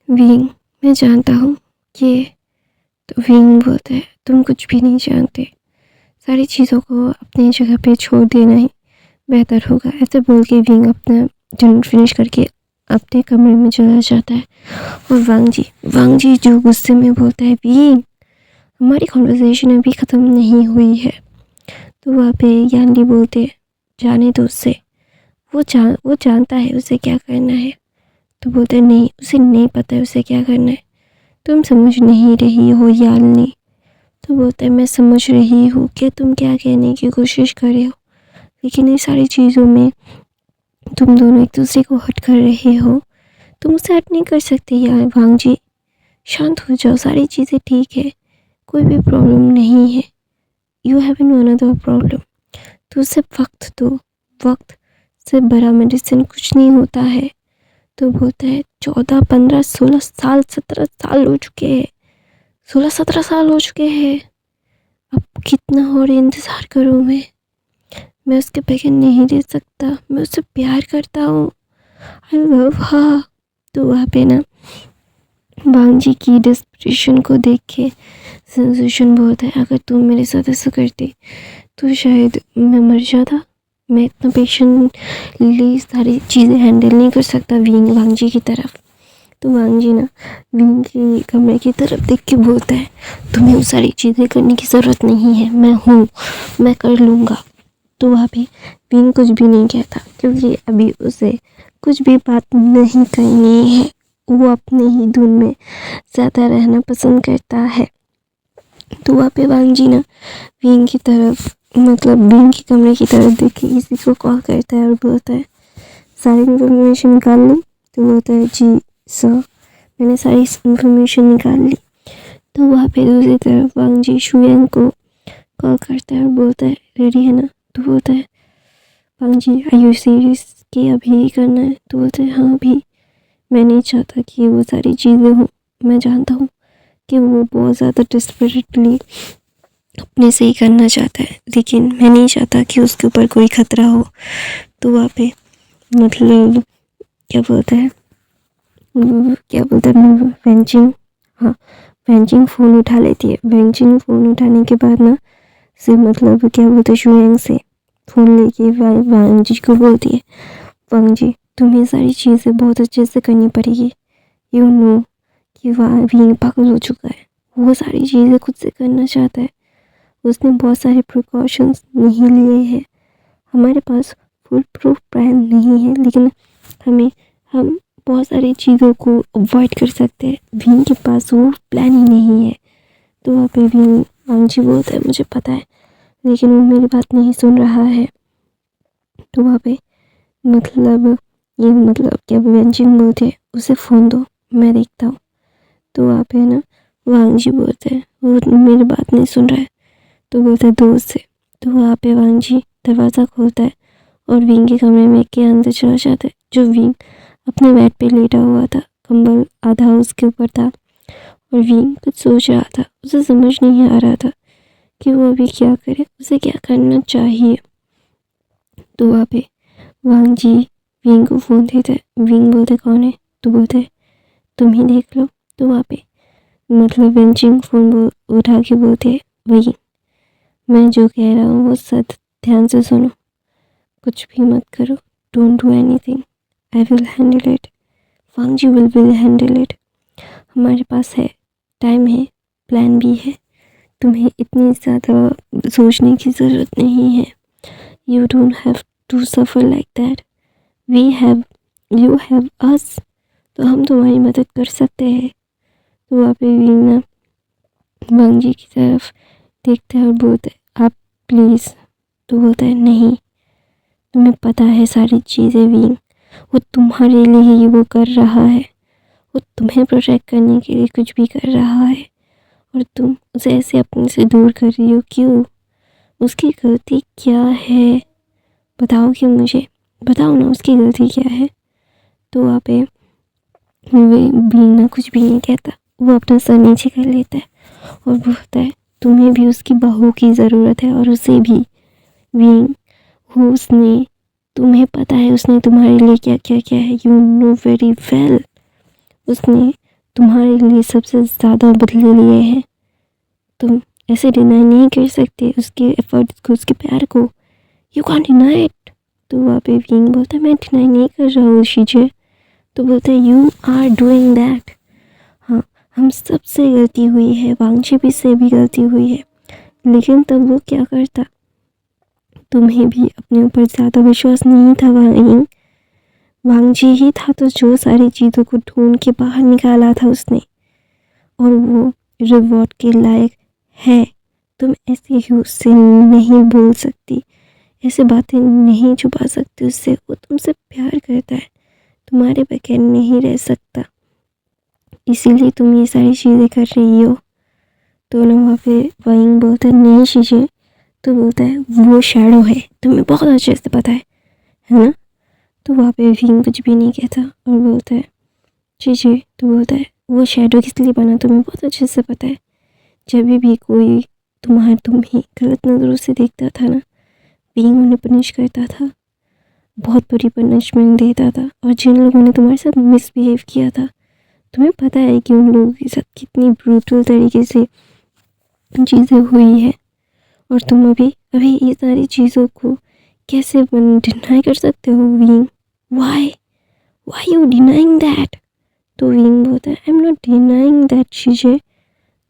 Wing, मैं जानता हूँ कि तो विंग बोलता है तुम कुछ भी नहीं जानते, सारी चीज़ों को अपनी जगह पे छोड़ देना ही बेहतर होगा। ऐसे बोल के विंग अपना डिनर फिनिश करके अपने कमरे में चला जाता है। और वांग जी जो गुस्से में बोलता है विंग, हमारी कॉन्वर्सेशन अभी ख़त्म नहीं हुई है। तो वहाँ पे यानली बोलते जाने दो उससे, वो जानता है उसे क्या करना है। तो बोलते हैं नहीं, उसे नहीं पता है उसे क्या करना है, तुम समझ नहीं रही हो यालनी। तो बोलता है मैं समझ रही हूँ कि तुम क्या कहने की कोशिश कर रहे हो, लेकिन ये सारी चीज़ों में तुम दोनों एक दूसरे को हर्ट कर रहे हो, तुम उसे हर्ट नहीं कर सकते यार। वांग जी शांत हो जाओ, सारी चीज़ें ठीक है, कोई भी प्रॉब्लम नहीं है। You have no another problem, तो उसे वक्त दो, वक्त से बड़ा मेडिसिन कुछ नहीं होता है। तो बोलता है 14, 15, 16 साल, 17 साल हो चुके हैं, 16-17 साल हो चुके हैं, अब कितना और इंतज़ार करूँ मैं उसके बगैर नहीं रह सकता, मैं उससे प्यार करता हूँ, आई लव हर। तो वहाँ पे ना वांग जी की डिस्प्रेशन को देख के सेंसेशन बोलता है अगर तुम मेरे साथ ऐसा करती तो शायद मैं मर जाता, मैं इतना पेशेंटली सारी चीज़ें हैंडल नहीं कर सकता वांग जी की तरफ। तो वांग जी ना विंग के कमरे की तरफ देख के बोलता है तुम्हें वो सारी चीज़ें करने की ज़रूरत नहीं है, मैं हूँ, मैं कर लूँगा। तो वहाँ पे विंग कुछ भी नहीं कहता, क्योंकि अभी उसे कुछ भी बात नहीं करनी है, वो अपने ही धुन में ज़्यादा रहना पसंद करता है। तो वहाँ पे वांग जी ना विंग की तरफ, मतलब विंग के कमरे की तरफ देख के किसी को कॉल करता है और बोलता है सारी इन्फॉर्मेशन निकाल ली। तो बोलता है जी सर, मैंने सारी इन्फॉर्मेशन निकाल ली। तो वहाँ पे दूसरी तरफ वांग जी शुयंग को कॉल करता है और बोलता है रेडी है ना। तो बोलता है वांग जी आर यू सीरियस कि अभी ही करना है। तो बोलते हैं हाँ अभी, मैं नहीं चाहता कि वो सारी चीज़ें हों, मैं जानता हूँ कि वो बहुत ज़्यादा डिस्परेटली अपने से ही करना चाहता है, लेकिन मैं नहीं चाहता कि उसके ऊपर कोई खतरा हो। तो वहाँ पे मतलब क्या बोलता है वेंचिंग, हाँ वेंचिंग फ़ोन उठा लेती है। वेंचिंग फ़ोन उठाने के बाद ना से मतलब क्या बोलते हैं शुयंग से फ़ोन लेके वांग जी को बोलती है वांग जी तुम्हें सारी चीज़ें बहुत अच्छे से करनी पड़ेगी, यू नो कि विंग पागल हो चुका है, वो सारी चीज़ें खुद से करना चाहता है, उसने बहुत सारे प्रिकॉशंस नहीं लिए हैं, हमारे पास फुल प्रूफ प्लान नहीं है, लेकिन हम बहुत सारी चीज़ों को अवॉइड कर सकते हैं, विंग के पास वो प्लान ही नहीं है। तो वहाँ पे विंग वांग जी बोलता है मुझे पता है, लेकिन वो मेरी बात नहीं सुन रहा है। तो वहाँ पे मतलब क्या वेंचिंग बोलते हैं उसे फ़ोन दो, मैं देखता हूँ। तो वहाँ पे ना वांग जी बोलते हैं वो मेरी बात नहीं सुन रहा है। तो बोलता है दोस्त से। तो वहाँ पे वांग जी दरवाज़ा खोलता है और विंग के कमरे में के अंदर चला जाता है, जो विंग अपने बेड पे लेटा हुआ था, कंबल आधा उसके ऊपर था और विंग कुछ सोच रहा था, उसे समझ नहीं आ रहा था कि वो अभी क्या करे, उसे क्या करना चाहिए। तो वहाँ पे वांग जी विंग को फ़ोन देता है, विंग बोलते कौन है। तो बोलते तुम ही देख लो। तो वहाँ पे मतलब वेंचिंग फ़ोन उठा के बोलते वही, मैं जो कह रहा हूँ वो सच ध्यान से सुनो, कुछ भी मत करो, don't do anything, I will handle it, Wang Ji will handle it, हमारे पास है टाइम है, प्लान भी है, तुम्हें इतनी ज़्यादा सोचने की ज़रूरत नहीं है, you don't have to suffer like that, you have us, तो हम तुम्हारी मदद कर सकते हैं। तो वहाँ पे वीना वांग जी की तरफ देखता है और बोलता है आप प्लीज़। तो बोलता है नहीं, तुम्हें पता है सारी चीज़ें विंग, वो तुम्हारे लिए ही वो कर रहा है, वो तुम्हें प्रोटेक्ट करने के लिए कुछ भी कर रहा है, और तुम उसे ऐसे अपने से दूर कर रही हो, क्यों, उसकी गलती क्या है, बताओ कि मुझे बताओ ना उसकी गलती क्या है। तो वहाँ पे वीना कुछ भी नहीं कहता, वो अपना सर नीचे कर लेता है और बोलता है तुम्हें भी उसकी बहू की ज़रूरत है और उसे भी विंग, उसने, तुम्हें पता है उसने तुम्हारे लिए क्या क्या किया है, यू नो वेरी वेल, उसने तुम्हारे लिए सबसे ज़्यादा बदले लिए हैं। तुम ऐसे डिनाई नहीं कर सकते उसके एफर्ट्स को, उसके प्यार को। You can't deny it. तो वहाँ पे विंग बोलता है मैं डिनाई नहीं कर रहा हूँ शीजे। तो बोलते हैं यू आर डूइंग दैट। हाँ, हम सबसे गलती हुई है, वांगची से भी गलती हुई है, लेकिन तब वो क्या करता, तुम्हें भी अपने ऊपर ज़्यादा विश्वास नहीं था। वांगजी ही था तो जो सारी चीज़ों को ढूंढ के बाहर निकाला था उसने, और वो रिवॉर्ड के लायक है। तुम ऐसे ही उससे नहीं बोल सकती, ऐसे बातें नहीं छुपा सकती उससे। वो तुमसे प्यार करता है, तुम्हारे बगैर नहीं रह सकता, इसीलिए तुम ये सारी चीज़ें कर रही हो। तो ना वहाँ पे वाइंग बोलता है नहीं शीशे। तो बोलता है वो शैडो है, तुम्हें बहुत अच्छे से पता है ना। तो वहाँ पे विंग कुछ भी नहीं कहता और बोलता है शीशे। तो बोलता है वो शैडो किस लिए बना तुम्हें बहुत अच्छे से पता है। जब भी कोई तुम्हें गलत नज़रों से देखता था ना, विंग उन्हें पनिश करता था, बहुत बुरी पनिशमेंट देता था। और जिन लोगों ने तुम्हारे साथ मिसबिहेव किया था, तुम्हें पता है कि उन लोगों के साथ कितनी ब्रूटल तरीके से चीज़ें हुई है, और तुम अभी ये सारी चीज़ों को कैसे डिनाई कर सकते हो Wing. Why you denying that. तो विंग बोलता है I am not denying that शीजे।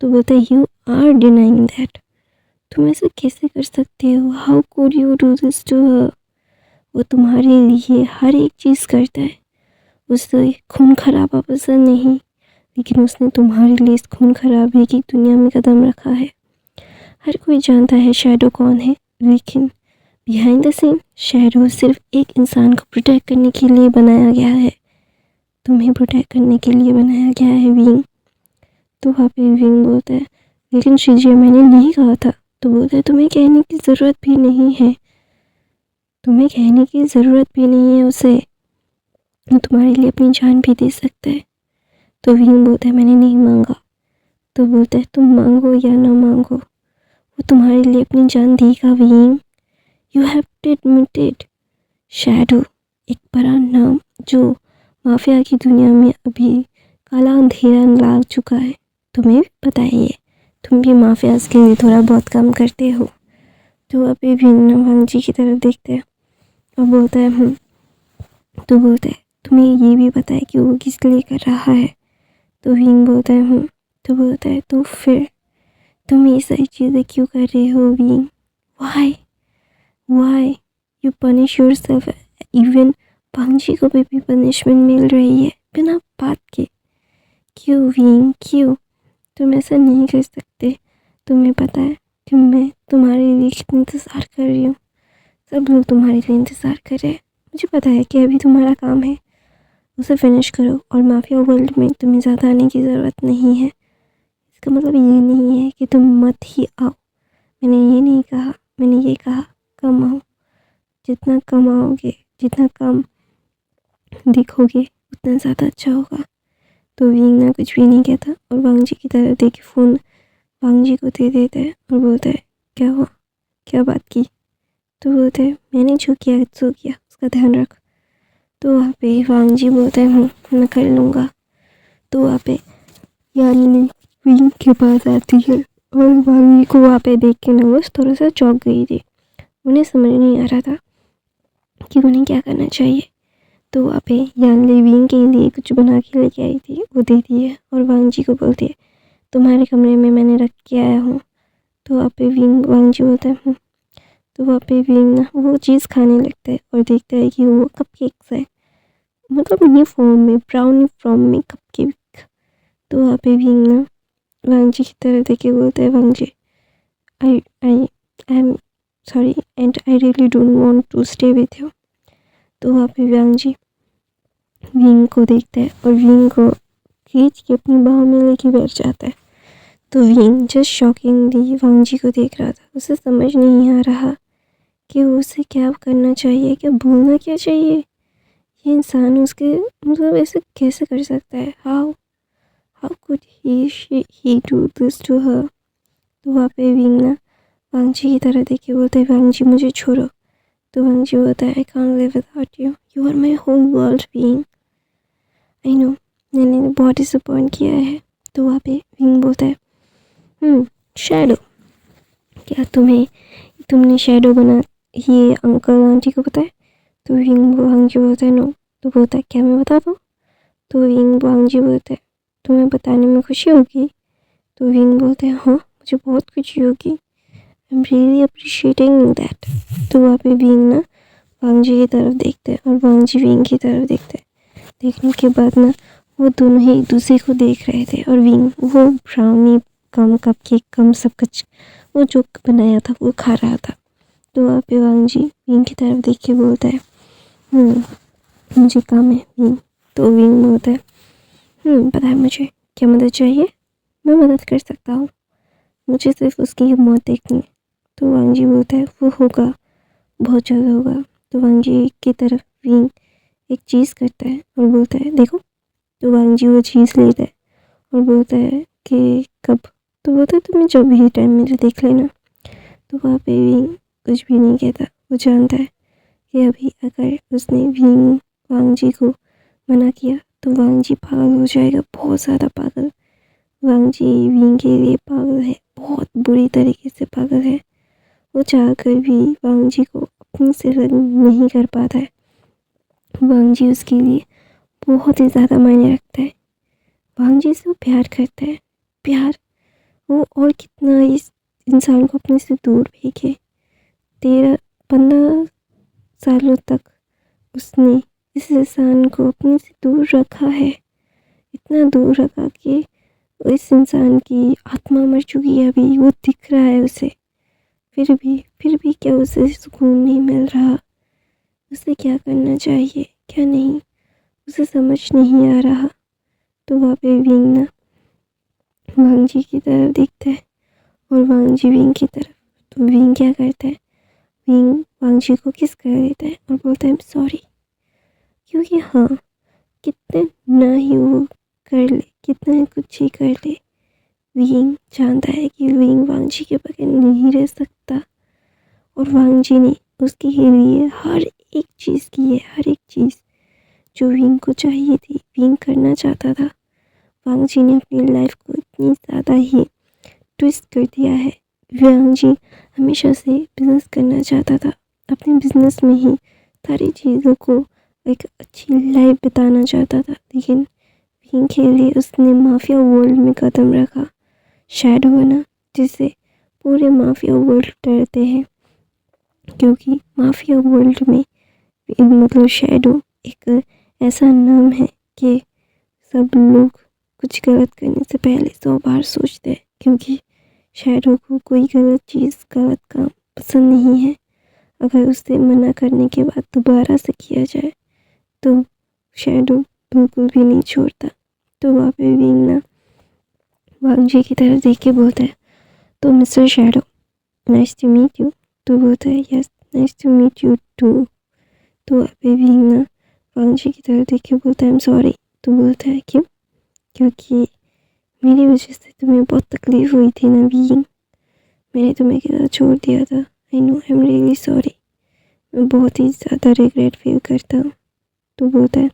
तो बोलता है यू आर डिनाइंग दैट। तुम ऐसे कैसे कर सकते हो, how could you do this to her. वो तुम्हारे लिए हर एक चीज़ करता है, उसे खून खराबा पसंद नहीं, लेकिन उसने तुम्हारे लिए इस खून खराबे की दुनिया में कदम रखा है। हर कोई जानता है शैडो कौन है, लेकिन बिहाइंड द सीन शैडो सिर्फ एक इंसान को प्रोटेक्ट करने के लिए बनाया गया है, तुम्हें प्रोटेक्ट करने के लिए बनाया गया है विंग। तो वहाँ पे विंग बोलता है लेकिन शीजे मैंने नहीं कहा था। तो बोलता है तुम्हें कहने की ज़रूरत भी नहीं है, तुम्हें कहने की ज़रूरत भी नहीं है उसे, वो तुम्हारे लिए अपनी जान भी दे सकता है। तो विंग बोलता है मैंने नहीं मांगा। तो बोलता है तुम मांगो या ना मांगो, वो तुम्हारे लिए अपनी जान देगा Wing. You have to admit it. Shadow एक बड़ा नाम जो माफिया की दुनिया में अभी काला अंधेरा लाग चुका है, तुम्हें भी पता है ये, तुम भी माफियाज के लिए थोड़ा बहुत काम करते हो। तो अभी भी वांगजी की तरफ देखते हैं और बोलता है तो बोलता है तुम्हें ये भी पता है कि वो किस लिए कर रहा है। तो विंग बोलता है तो बोलता है तो फिर तुम ये सारी चीज़ें क्यों कर रहे हो Wing. Why you punish yourself. Even Wangji को भी पनिशमेंट मिल रही है बिना बात के। क्यों विंग क्यों, तुम ऐसा नहीं कर सकते। तुम्हें पता है कि मैं तुम्हारे लिए कितना इंतज़ार कर रही हूँ, सब लोग तुम्हारे लिए इंतज़ार कर रहे हैं। मुझे पता है कि अभी तुम्हारा काम है, उसे फिनिश करो, और माफिया वर्ल्ड में तुम्हें ज़्यादा आने की ज़रूरत नहीं है। इसका मतलब ये नहीं है कि तुम मत ही आओ, मैंने ये नहीं कहा, मैंने ये कहा कम आओ। जितना कम आओगे, जितना कम दिखोगे, उतना ज़्यादा अच्छा होगा। तो विंग ना कुछ भी नहीं कहता और वांगजी की तरफ देख के फ़ोन वांगजी को दे देता है और बोलता है क्या हुआ, क्या बात की। तो बोलते हैं मैंने जो किया उसका ध्यान रख। तो वहाँ पे वांगजी बोलता है मैं कर लूँगा। तो वहाँ पे यानी विंग के पास आती है और वांगजी को वहाँ पे देख के ना वो थोड़ा सा चौंक गई थी, उन्हें समझ नहीं आ रहा था कि उन्हें क्या करना चाहिए। तो वहाँ पे यानली विंग के लिए कुछ बना के लेके आई थी, वो देती है और वांगजी को बोलती है तुम्हारे कमरे में मैंने रख के आया हूँ। तो वहाँ पे वांगजी बोलता है तो वहाँ पे विंग ना वो चीज़ खाने लगता है और देखता है कि वो कपकेक्स है, मतलब मिनी फॉर्म में, ब्राउनी फॉर्म में कपकेक। तो वहाँ पे विंग ना वांगजी की तरफ देख के बोलता है Wangji I am sorry and I really don't want to stay with you. तो वहाँ पे वांगजी विंग को देखता है और विंग को खींच के अपनी बाहों में लेके बैठ जाता है। तो विंग जस्ट शॉकिंगली वांगजी को देख रहा था, उसे समझ नहीं आ रहा कि उसे क्या करना चाहिए, क्या बोलना क्या चाहिए। ये इंसान उसके मतलब ऐसे कैसे कर सकता है, how could he do this to her. तो वहाँ पे विंग ना वांगजी की तरह देख के बोलता है वांगजी मुझे छोड़ो। तो वांगजी बोलता है I can't live without you, you are my whole world Wing. I know मैंने तो बहुत डिसअपॉइंट किया है। तो वहाँ पे विंग बोलता है शैडो, क्या तुमने शैडो बना ये अंकल आंटी को पता है? तो विंग वांगजी बोलता है नो। तो बोलता है क्या मैं बता दूँ? तो विंग वांगजी बोलता है तुम्हें बताने में खुशी होगी? तो विंग बोलते हैं हाँ मुझे बहुत खुशी होगी, I am really appreciating that. तो वहाँ पे विंग ना वांगजी की तरफ देखते हैं और वांगजी विंग की तरफ देखते हैं। देखने के बाद ना वो दोनों ही एक दूसरे को देख रहे थे और विंग वो ब्राउनी कम कपकेक कम सब कुछ वो जो बनाया था वो खा रहा था। तो वहाँ पे वांगजी विंग की तरफ देख के बोलता है मुझे काम है विंग। तो विंग बोलता है पता है मुझे क्या मदद चाहिए, मैं मदद कर सकता हूँ, मुझे सिर्फ उसकी मौत देखनी है। तो वांगजी बोलता है वो होगा, बहुत जल्द होगा। तो वांगजी की तरफ विंग एक चीज़ करता है और बोलता है देखो। तो वांगजी वो चीज़ लेता है और बोलता है कि कब? तो बोलता है तुम्हें जब भी टाइम मिले देख लेना। तो वहाँ पे विंग कुछ भी नहीं कहता, वो जानता है कि अभी अगर उसने विंग वांगजी को मना किया तो वांगजी पागल हो जाएगा, बहुत ज़्यादा पागल। वांगजी विंग के लिए पागल है, बहुत बुरी तरीके से पागल है। वो चाहकर भी वांगजी को अपनी से अलग नहीं कर पाता है। वांगजी उसके लिए बहुत ही ज़्यादा मायने रखता है। वांगजी से वो प्यार करता है, प्यार वो और कितना इस इंसान को अपने से दूर फेंके। 13-15 सालों तक उसने इस इंसान को अपने से दूर रखा है, इतना दूर रखा कि इस इंसान की आत्मा मर चुकी है, अभी वो दिख रहा है उसे। फिर भी क्या उसे सुकून नहीं मिल रहा? उसे क्या करना चाहिए क्या नहीं उसे समझ नहीं आ रहा। तो वहाँ पे विंग ना वांगजी की तरफ देखता है और वांगजी विंग की तरफ। तो विंग क्या करता है, विंग वांगजी को किस कर देता है और बोलता है सॉरी। क्योंकि हाँ कितने ना ही वो कर ले, कितना कुछ ही कर ले, विंग जानता है कि विंग वांगजी के बगैर नहीं रह सकता। और वांगजी ने उसके लिए हर एक चीज़ की है, हर एक चीज़ जो विंग को चाहिए थी विंग करना चाहता था। वांगजी ने अपनी लाइफ को इतनी ज़्यादा ही ट्विस्ट कर दिया है। वांगजी हमेशा से बिजनेस करना चाहता था, अपने बिजनेस में ही सारी चीज़ों को एक अच्छी लाइफ बिताना चाहता था, लेकिन विंग के लिए उसने माफिया वर्ल्ड में कदम रखा, शैडो बना, जिससे पूरे माफिया वर्ल्ड डरते हैं। क्योंकि माफिया वर्ल्ड में मतलब शैडो एक ऐसा नाम है कि सब लोग कुछ गलत करने से पहले 100 बार सोचते हैं, क्योंकि शैडो को कोई गलत चीज़ गलत काम पसंद नहीं है। अगर उसे मना करने के बाद दोबारा से किया जाए तो शैडो बिल्कुल भी नहीं छोड़ता। तो वहाँ पे विंग ना वांगजी की तरफ देख के बोलता है तो mister Shadow nice to meet you. तो बोलता है yes nice to meet you too. तो वहाँ पे विंग ना वांगजी की तरफ देख के बोलता है आई एम सॉरी। तो बोलता है क्यों? क्योंकि मेरी वजह से तुम्हें बहुत तकलीफ़ हुई थी ना विंग, मैंने तुम्हें के साथ छोड़ दिया था। आई know I am really sorry, मैं बहुत ही ज़्यादा रिग्रेट फील करता हूँ। तो बोलता है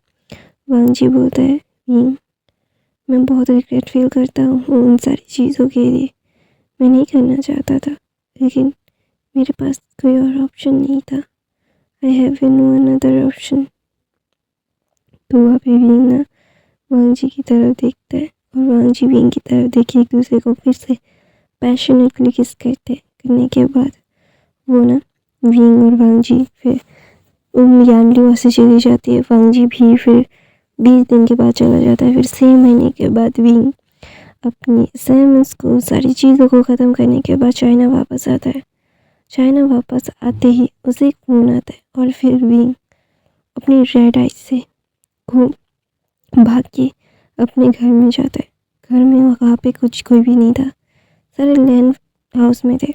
वांगजी बोलता है विंग मैं बहुत रिग्रेट फील करता हूँ उन सारी चीज़ों के लिए, मैं नहीं करना चाहता था लेकिन मेरे पास कोई और ऑप्शन नहीं था, I have no another option. तो वहाँ पे विंग ना वांगजी की तरफ देखता है और वांगजी विंग की तरफ देखे एक दूसरे को फिर से पैशनेटली किस करने के बाद वो ना विंग और वांगजी फिर यानली वहाँ से चली जाती है। वांगजी भी फिर 20 दिन के बाद चला जाता है। फिर 6 महीने के बाद विंग अपनी असाइनमेंट्स को सारी चीज़ों को ख़त्म करने के बाद चाइना वापस आता है। चाइना वापस आते ही उसे एक फ़ोन आता है और फिर विंग अपनी रेड आइज से घूम भाग के अपने घर में जाता है। घर में वहाँ पे कोई भी नहीं था, सारे लैंड हाउस में थे।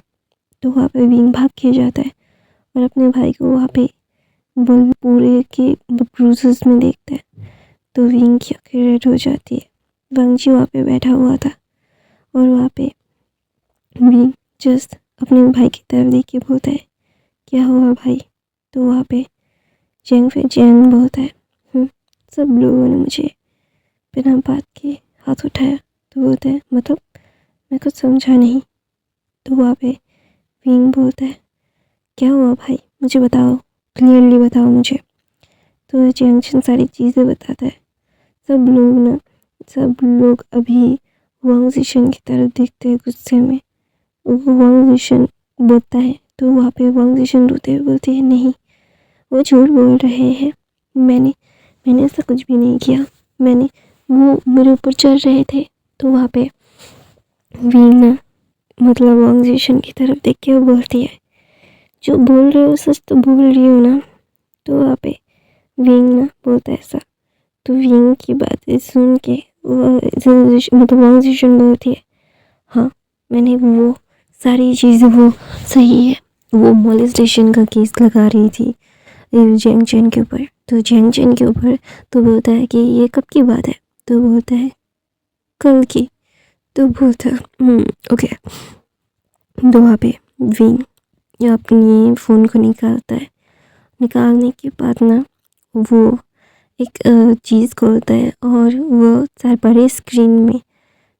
तो वहाँ पे विंग भाग के जाता है और अपने भाई को वहाँ पे पूरे के ब्रूसेस में देखता है। तो विंग की आंखें रेड हो जाती है। वांगजी वहाँ पे बैठा हुआ था और वहाँ पे विंग जस्ट अपने भाई की तरफ देख के बोलता है क्या हुआ भाई? तो वहाँ पे जैंग बोलता है सब लोगों ने मुझे बिना बात के हाथ उठाया। तो बोलता है मतलब मैं कुछ समझा नहीं। तो वहाँ पे विंग बोलता है क्या हुआ भाई, मुझे बताओ, क्लियरली बताओ मुझे। तो जंक्शन सारी चीज़ें बताता है। सब लोग अभी वांग जिशन की तरफ देखते हैं गुस्से में। वो वांग जिशन बोलता है तो वहाँ पे वांग जिशन रोते हुए बोलती है नहीं, वो झूठ बोल रहे हैं, मैंने ऐसा कुछ भी नहीं किया, वो मेरे ऊपर चढ़ रहे थे। तो वहाँ पे वीना मतलब वांग जिशन की तरफ देख के वो बोलती है जो बोल रहे हो सच तो बोल रही हो ना। तो वहाँ पे विंग ना बोलता है ऐसा। तो विंग की बातें सुन के मतलब वांग जिशन बोलती है हाँ, मैंने वो सारी चीज़ें वो सही है। वो मोलेस्टेशन का केस लगा रही थी जैंग चेन के ऊपर। तो जैंग चेन के ऊपर तो बोलता है कि ये कब की बात है। तो बोलता है कल की। तो बोलता है ओके। तो वहाँ पे विंग अपनी फ़ोन को निकालता है। निकालने के बाद ना वो एक चीज़ खोलता है और वो सारे बड़े स्क्रीन में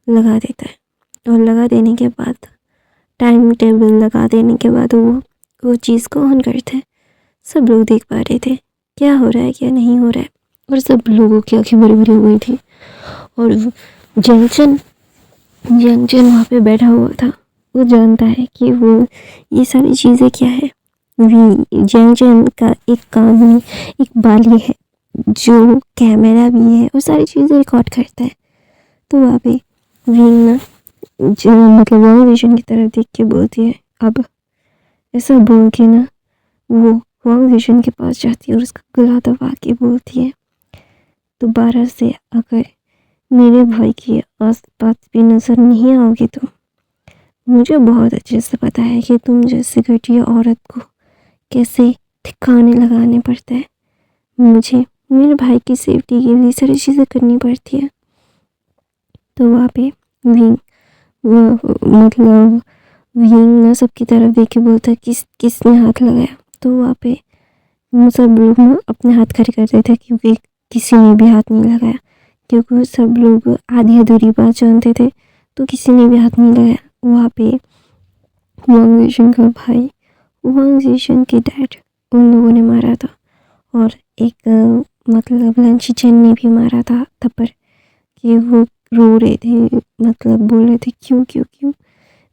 लगा देता है। और लगा देने के बाद टाइम टेबल लगा देने के बाद वो चीज़ को ऑन करते हैं। सब लोग देख पा रहे थे क्या हो रहा है क्या नहीं हो रहा है। और सब लोगों की आंखें बड़ी बड़ी हो गई थी। और जंक्शन वहाँ पे बैठा हुआ था। वो जानता है कि वो ये सारी चीज़ें क्या है। जंक्शन का एक कान में एक बाली है जो कैमरा भी है और सारी चीज़ें रिकॉर्ड करता है। तो वहाँ पे विंग ना मतलब वांग विजन की तरफ देख के बोलती है अब। ऐसा बोल के ना वो वांग विजन के पास जाती है और उसका गला दबा के बोलती है दोबारा से अगर मेरे भाई के आस पास भी नज़र नहीं आओगे तो मुझे बहुत अच्छे से पता है कि तुम जैसे घटिया औरत को कैसे ठिकाने लगाने पड़ता है। मुझे मेरे भाई की सेफ्टी के लिए सारी चीज़ें करनी पड़ती है। तो वहाँ पे विंग मतलब विंग ना सबकी तरफ देख के बोलता है किसने हाथ लगाया। तो वहाँ पे सब लोग ना अपने हाथ खड़े कर देते थे क्योंकि किसी ने भी हाथ नहीं लगाया। क्योंकि सब लोग आधी अधूरी बात जानते थे तो किसी ने भी हाथ नहीं लगाया। वहाँ पे वांग जिशन का भाई, वांग जिशन के डैड, उन लोगों ने मारा था। और एक मतलब लंची चैन ने भी मारा था थप्पड़ कि वो रो रहे थे, मतलब बोल रहे थे क्यों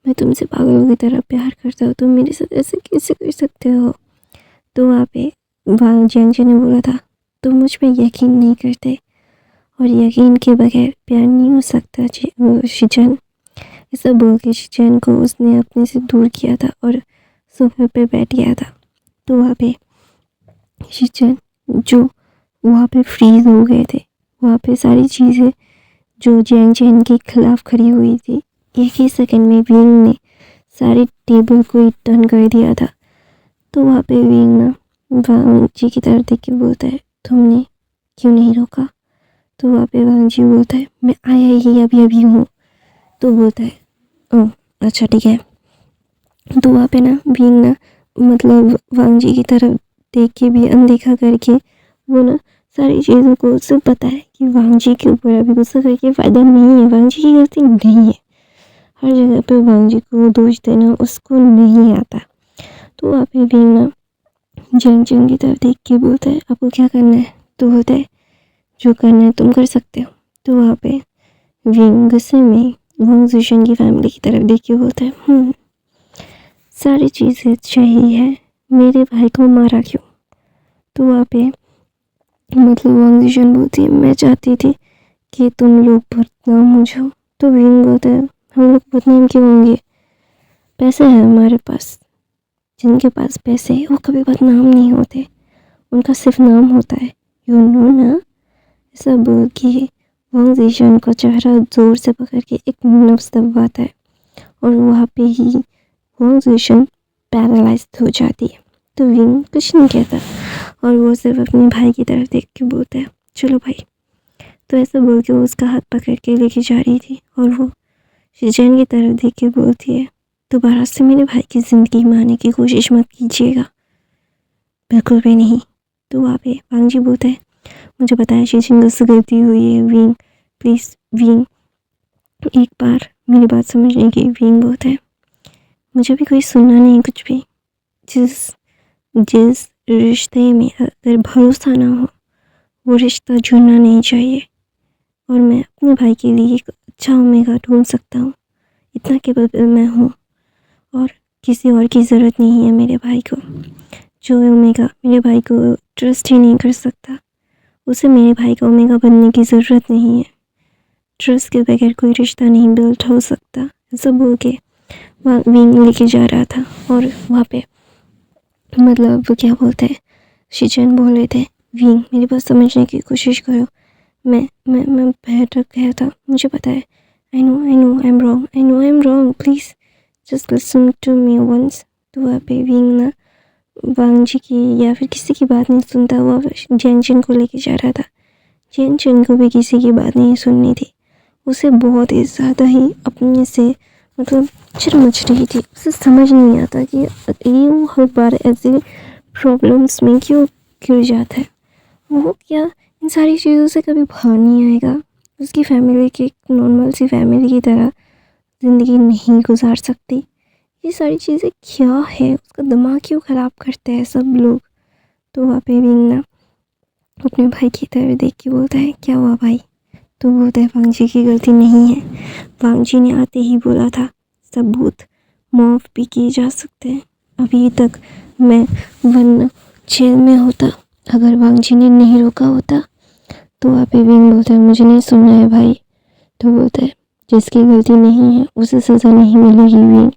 मैं तुमसे पागलों की तरह प्यार करता हूँ, तुम मेरे साथ ऐसे कैसे कर सकते हो। तो वहाँ पे जैंग ने बोला था तुम मुझ पर यकीन नहीं करते और यकीन के बगैर प्यार नहीं हो सकता शिचन। ऐसा बोल के शिचन को उसने अपने से दूर किया था और सोफे पे बैठ गया था। तो वहाँ पे शिचन जो वहाँ पे फ्रीज हो गए थे, वहाँ पे सारी चीज़ें जो जैंग चेन के खिलाफ खड़ी हुई थी एक ही सेकंड में विंग ने सारे टेबल को ही टर्न कर दिया था। तो वहाँ पे विंग ना वांग जी की तरफ देख के बोलता है तुमने क्यों नहीं रोका। तो वहाँ पे वांग जी बोलता है मैं आया ही अभी हूँ। तो बोलता है ओह अच्छा ठीक है। तो वहाँ पे ना विंग ना मतलब वांग जी की तरफ देख के भी अनदेखा करके वो ना सारी चीज़ों को उसे पता है कि वांग जी के ऊपर अभी गुस्सा करके फ़ायदा नहीं है, वांग जी की गलती नहीं है। हर जगह पे वांग जी को दोष देना उसको नहीं आता। तो वहाँ पे विंग ना जंग की तरफ देख के बोलता है आपको क्या करना है। तो बोलता है जो करना है तुम कर सकते हो। तो वहाँ पे विंग गुस्से में वांग जिशन की फैमिली की तरफ देख के बोलता है सारी चीज़ें सही है, मेरे भाई को मारा क्यों। तो वहाँ पे मतलब वांग जिशन बोलती है मैं चाहती थी कि तुम लोग बदनाम हो जाओ। तो विंग बोलता है हम लोग बदनाम क्यों होंगे, पैसे हैं हमारे पास, जिनके पास पैसे वो कभी बदनाम नहीं होते, उनका सिर्फ नाम होता है यू नो ना। ऐसा बोल के वांग जिशन को चेहरा जोर से पकड़ के एक नफ्स दबाता है और वहाँ पे ही वांग जिशन पैरालाइज हो जाती है। तो विंग कुछ नहीं कहता और वो सिर्फ अपने भाई की तरफ देख के बोलता है चलो भाई। तो ऐसा बोल के वो उसका हाथ पकड़ के लेके जा रही थी और वो शिचन की तरफ देख के बोलती है दोबारा से मेरे भाई की ज़िंदगी मारने की कोशिश मत कीजिएगा, बिल्कुल भी नहीं। तो वहाँ पे वांग जी बोलता है मुझे पता है शिचन से गलती हुई है विंग, प्लीज़ विंग, एक बार मेरी बात समझने की। विंग बहुत है, मुझे भी कोई सुनना नहीं कुछ भी। जिस जिस रिश्ते में अगर भरोसा ना हो वो रिश्ता जुड़ना नहीं चाहिए। और मैं अपने भाई के लिए एक अच्छा ओमेगा ढूंढ सकता हूँ, इतना केपेबल मैं हूँ। और किसी और की ज़रूरत नहीं है मेरे भाई को। जो ओमेगा मेरे भाई को ट्रस्ट ही नहीं कर सकता, उसे मेरे भाई का ओमेगा बनने की ज़रूरत नहीं है। ट्रस्ट के बगैर कोई रिश्ता नहीं बिल्ड हो सकता। ऐसा बोल के वहाँ विंग लेके जा रहा था। और वहाँ पे मतलब क्या बोलते हैं, शिचन बोल रहे थे, विंग मेरी बात समझने की कोशिश करो। मैं भटक गया था, मुझे पता है। I know I am wrong, please just listen to me once. तो वहाँ पे विंग ना वांग जी की या फिर किसी की बात नहीं सुनता हुआ जेंगचन को लेके जा रहा था। जेंगचन को भी किसी की बात नहीं सुननी थी। उसे बहुत ही ज़्यादा ही अपने से मतलब चिड़ मच रही थी। उसे समझ नहीं आता कि ये वो हर बार ऐसे प्रॉब्लम्स में क्यों गिर जाता है। वो क्या इन सारी चीज़ों से कभी बाहर नहीं आएगा। उसकी फैमिली की नॉर्मल सी फैमिली की तरह ज़िंदगी नहीं गुजार सकती। ये सारी चीज़ें क्या है, उसका दिमाग क्यों ख़राब करते हैं सब लोग। तो वहाँ पे विंग ना अपने भाई की तरफ देख के बोलता है, क्या हुआ भाई? तो बोलता है, वांग जी की गलती नहीं है। वांग जी ने आते ही बोला था सबूत माफ़ भी किए जा सकते हैं। अभी तक मैं वन जेल में होता अगर वांग जी ने नहीं रोका होता। तो वहाँ पे विंग बोलता है, मुझे नहीं सुनना है भाई। तो बोलता है, जिसकी गलती नहीं है उसे सज़ा नहीं मिलेगी विंग।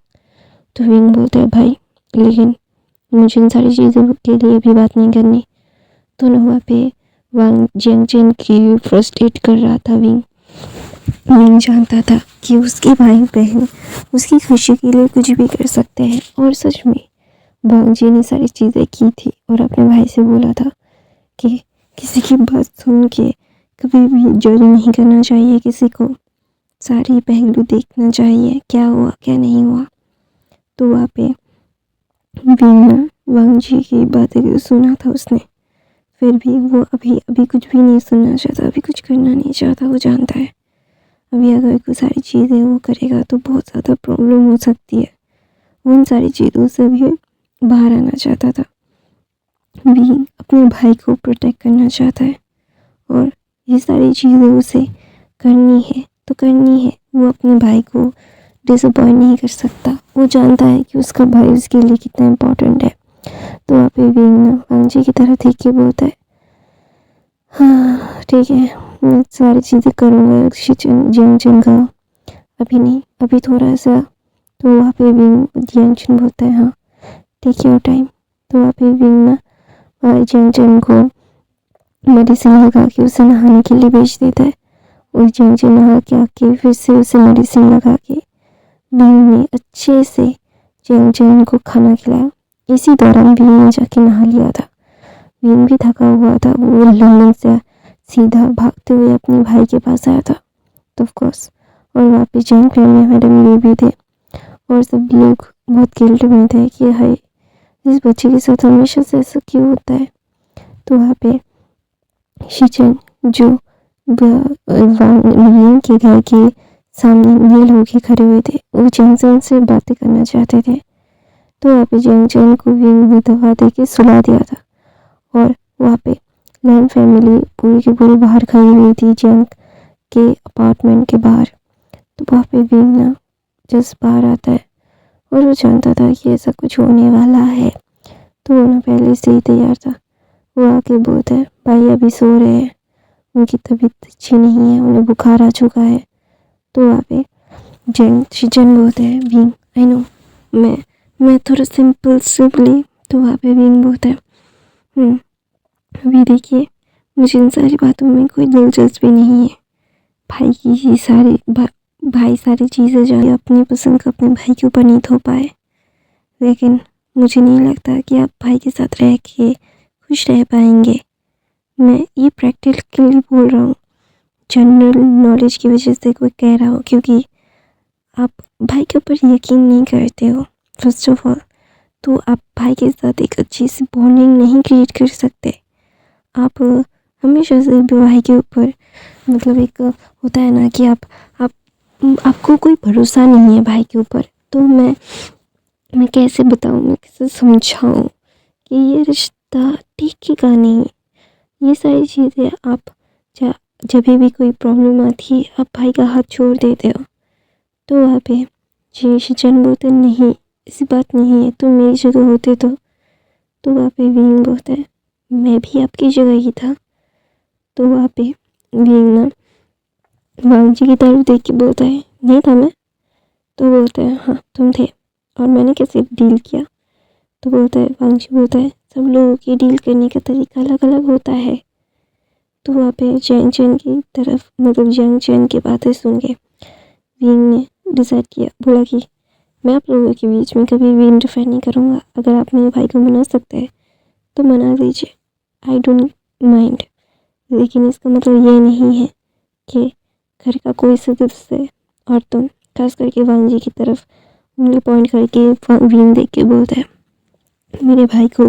तो विंग बोलता है, भाई लेकिन मुझे इन सारी चीज़ों के लिए भी बात नहीं करनी। तो ना वहाँ पे वांग जेंगचन की फर्स्ट एड कर रहा था विंग। विंग जानता था कि उसके भाई बहन उसकी खुशी के लिए कुछ भी कर सकते हैं। और सच में वांग जी ने सारी चीज़ें की थी और अपने भाई से बोला था कि किसी की बात सुन के कभी भी जज नहीं करना चाहिए किसी को, सारी पहलू देखना चाहिए, क्या हुआ क्या नहीं हुआ। तो वहाँ पे विंग वांग जी की बातें सुना था उसने, फिर भी वो अभी कुछ भी नहीं सुनना चाहता, अभी कुछ करना नहीं चाहता। वो जानता है अभी अगर कोई सारी चीज़ें वो करेगा तो बहुत ज़्यादा प्रॉब्लम हो सकती है। वो उन सारी चीज़ों से भी बाहर आना चाहता था। विंग अपने भाई को प्रोटेक्ट करना चाहता है और ये सारी चीज़ें उसे करनी है तो करनी है। वो अपने भाई को डिसअपॉइंट नहीं कर सकता। वो जानता है कि उसका भाई उसके लिए कितना इम्पोर्टेंट है। तो वहाँ पे विंग ना वांग जी की तरह देख के बोलता है, हाँ ठीक है, मैं सारी चीज़ें करूँगा शिचन जेंगचन का, अभी नहीं, अभी थोड़ा सा। तो वहाँ पे विंग जेंगचन बोलता है, हाँ टेक योर टाइम। तो वहाँ पे विंग ना जेंगचन को मेडिसिन लगा के उसे नहाने के लिए भेज देता है। और जेंगचन नहा के आके फिर से उसे मेडिसिन लगा के विंग ने अच्छे से जेंगचन को खाना खिलाया। इसी दौरान विंग ने जाके नहा लिया था। विंग भी थका हुआ था। वो लंदन से सीधा भागते हुए अपने भाई के पास आया था। तो ऑफ कोर्स और वहाँ पे जैंग प्रेमी मैडम ये भी थे और सब लोग बहुत गिल्ट में थे कि हाय इस बच्चे के साथ हमेशा से ऐसा क्यों होता है। तो वहाँ पे शिचन जो विंग के घर के सामने नील होके खड़े हुए थे, वो जेंगचन से बातें करना चाहते थे। तो वहाँ पे जेंगचन को विंग ने दवा दे के सुला दिया था। और वहाँ पे लैन फैमिली पूरी की पूरी बाहर खड़ी हुई थी जेंग के अपार्टमेंट के बाहर। तो वहाँ पे विंग ना जस्ट बाहर आता है और वो जानता था कि ऐसा कुछ होने वाला है। तो वो ना पहले से ही तैयार था। वो आके बोलता है, भाई अभी सो रहे हैं, उनकी तबीयत अच्छी नहीं है, उन्हें बुखार आ चुका है। तो वहाँ पे शिचन बोलते हैं, विंग आई नो मैं थोड़ा सिंपली। तो वहाँ पे विंग बोलता है, अभी देखिए मुझे इन सारी बातों में कोई दिलचस्पी नहीं है। भाई की ही भाई सारी चीज़ें जो अपनी पसंद का अपने भाई के ऊपर नहीं थोप पाए, लेकिन मुझे नहीं लगता कि आप भाई के साथ रह के खुश रह पाएंगे। मैं ये प्रैक्टिकली बोल रहा हूँ, जनरल नॉलेज की वजह से कोई कह रहा हो, क्योंकि आप भाई के ऊपर यकीन नहीं करते हो फर्स्ट ऑफ ऑल। तो आप भाई के साथ एक अच्छी सी बॉन्डिंग नहीं क्रिएट कर सकते। आप हमेशा से भाई के ऊपर मतलब एक होता है ना कि आपको कोई भरोसा नहीं है भाई के ऊपर। तो मैं कैसे बताऊँ, मैं कैसे समझाऊँ कि ये रिश्ता टिकेगा नहीं। ये सारी चीज़ें आप जब भी कोई प्रॉब्लम आती है आप भाई का हाथ छोड़ देते हो। तो वहाँ पे शिचन बोलते नहीं, ऐसी बात नहीं है, तुम मेरी जगह होते तो वहाँ पे विंग बोलता है मैं भी आपकी जगह ही था। तो वहाँ पे विंग ना वांगजी की तरफ देख के बोलता है नहीं था मैं। तो बोलता है हाँ तुम थे, और मैंने कैसे डील किया। तो बोलता है वांगजी बोलता है सब लोगों की डील करने का तरीका अलग अलग होता है। तो वहाँ पे जैंग चैन की तरफ मतलब जैंग चैन की बातें सुन के विंग ने डिसाइड किया, बोला कि मैं आप लोगों के बीच में कभी भी इंटरफेयर नहीं करूँगा। अगर आप मेरे भाई को मना सकते हैं तो मना लीजिए, आई डोंट माइंड। लेकिन इसका मतलब ये नहीं है कि घर का कोई सदस्य और तुम, खास करके वांगजी की तरफ उंगली पॉइंट करके विंग देख के बोलता है मेरे भाई को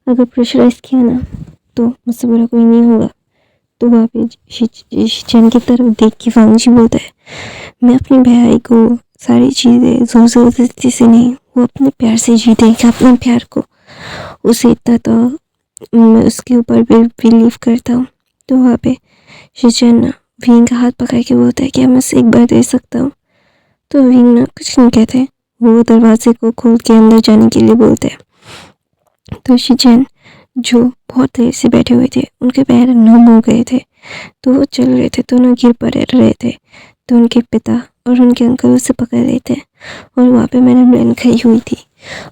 अगर प्रेशराइज किया ना तो मुझसे बुरा कोई नहीं होगा। तो वहाँ पे शिचन की तरफ देख के वांगजी बोलता है मैं अपने भाई को सारी चीज़ें जोर ज़बरदस्ती से नहीं, वो अपने प्यार से जीतेगा अपने प्यार को। उसे इतना तो मैं उसके ऊपर भी बिलीव करता हूँ। तो वहाँ पे शिचन ना विंग का हाथ पकड़ के बोलता है क्या मैं उसे एक बार दे सकता हूँ। तो विंग ना कुछ नहीं कहते, वो दरवाजे को खोल के अंदर जाने के लिए बोलते हैं। तो शिचन जो बहुत देर से बैठे हुए थे उनके पैर नम हो गए थे, तो वो चल रहे थे तो ना गिर पड़ रहे थे। तो उनके पिता और उनके अंकल उसे पकड़ रहे थे, और वहाँ पे मैडम लेन खड़ी हुई थी,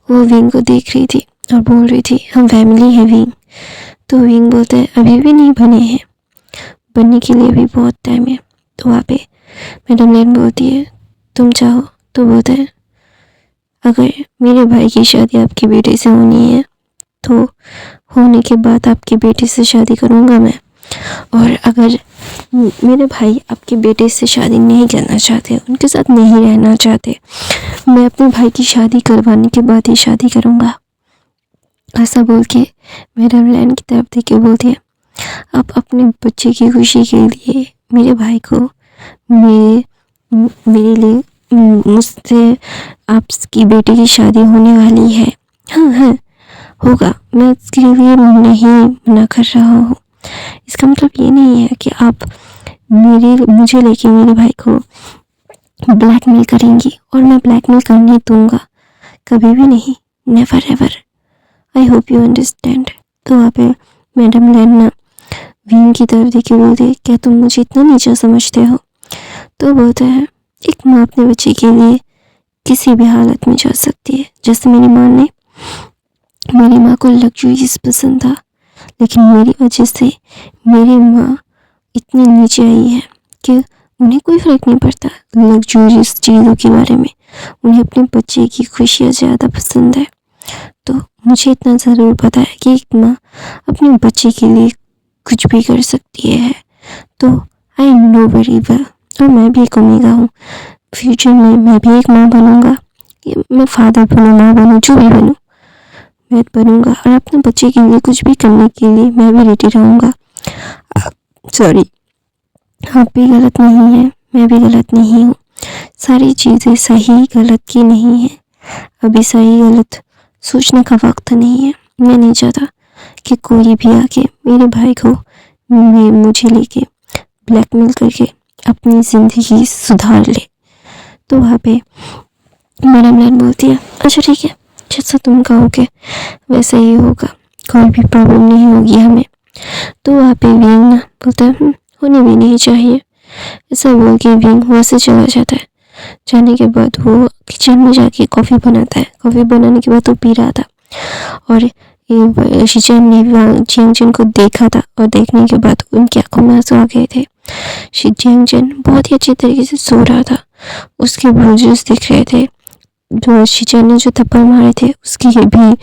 वो विंग को देख रही थी और बोल रही थी हम फैमिली है विंग। तो विंग बोलते हैं अभी भी नहीं बने हैं, बनने के लिए भी बहुत टाइम है। तो वहाँ पे मैडम लेन बोलती है तुम चाहो तो। बोलते हैं अगर मेरे भाई की शादी आपके बेटे से होनी है तो होने के बाद आपके बेटे से शादी करूँगा मैं, और अगर मेरे भाई आपके बेटे से शादी नहीं करना चाहते, उनके साथ नहीं रहना चाहते, मैं अपने भाई की शादी करवाने के बाद ही शादी करूँगा। ऐसा बोल के मैडम लैन की तरफ देख के बोलती है आप अपने बच्चे की खुशी के लिए मेरे भाई को मेरे लिए मुझसे आपकी बेटी की शादी होने वाली है। हाँ हाँ होगा, मैं उसके लिए नहीं मना कर रहा हूँ। इसका मतलब ये नहीं है कि आप मुझे लेके मेरे भाई को ब्लैकमेल करेंगी, और मैं ब्लैकमेल करने दूंगा, कभी भी नहीं, never ever. I hope you understand. तो वहाँ पे मैडम लैन विंग की तरफ देखी बोलती क्या तुम मुझे इतना नीचा समझते हो। तो बोलता है एक माँ अपने बच्चे के लिए किसी भी हालत में जा सकती है। जैसे मेरी माँ को लग्जरीज पसंद था, लेकिन मेरी वजह से मेरी माँ इतनी नीचे आई है कि उन्हें कोई फ़र्क नहीं पड़ता लग्जरीज चीज़ों के बारे में, उन्हें अपने बच्चे की खुशियाँ ज़्यादा पसंद है। तो मुझे इतना ज़रूर पता है कि एक माँ अपने बच्चे के लिए कुछ भी कर सकती है। तो आई नो वेरी वेल, और मैं भी एक ओमेगा हूँ। फ्यूचर में मैं भी एक माँ बनूँगा, मैं फादर बनूँ, माँ बनूँ, जो भी बनूँ मैं बनूँगा, और अपने बच्चे के लिए कुछ भी करने के लिए मैं भी रेडी रहूँगा। सॉरी, आप भी गलत नहीं है, मैं भी गलत नहीं हूँ। सारी चीज़ें सही गलत की नहीं है, अभी सही गलत सोचने का वक्त नहीं है। मैं नहीं चाहता कि कोई भी आके मेरे भाई को मुझे लेके ब्लैकमेल करके अपनी ज़िंदगी सुधार ले। तो वहाँ पे मैडम लैन बोलती है अच्छा ठीक है, जैसा तुम कहोगे वैसा ही होगा, कोई भी प्रॉब्लम नहीं होगी हमें। तो वहाँ पे विंग ना बोलता है होनी भी नहीं चाहिए। ऐसा बोल के विंग वहाँ से चला जाता है। जाने के बाद वो किचन में जाके कॉफ़ी बनाता है। कॉफ़ी बनाने के बाद वो पी रहा था, और ये शिचन ने जियांगचन को देखा था, और देखने के बाद उनकी आंखों में आंसू आ गए थे। जियांगचन बहुत ही अच्छी तरीके से सो रहा था, उसके ब्रूजेस दिख रहे थे, जो शिचन ने जो थप्पड़ मारे थे उसकी भी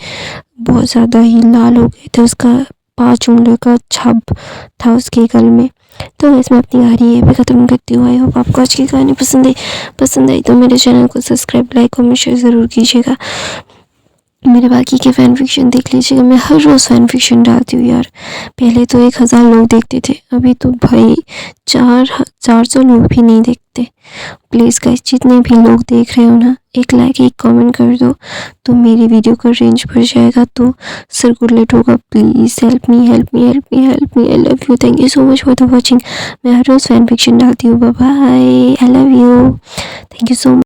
बहुत ज़्यादा ही लाल हो गए थे, उसका 5 उंगलियों का छाप था उसके गल में। तो इसमें अपनी कहानी ये भी ख़त्म करती हूँ। आई होप आपको आज की कहानी पसंद आई तो मेरे चैनल को सब्सक्राइब, लाइक, कमेंट, शेयर ज़रूर कीजिएगा। मेरे बाकी के फ़ैन फिक्शन देख लीजिएगा। मैं हर रोज़ फ़ैन फिक्शन डालती हूँ यार। पहले तो 1000 लोग देखते थे, अभी तो भाई 400 लोग भी नहीं देखते। प्लीज़ गाइस, जितने भी लोग देख रहे हो ना, एक लाइक एक कमेंट कर दो तो मेरी वीडियो का रेंज बढ़ जाएगा, तो सर्कुलेट होगा। Please help me, help me, help me, help me. I love you, thank you so much for the watching. मैं हर रोज़ फ़ैन फिक्शन डालती हूँ। Bye bye, I love you, thank you so much.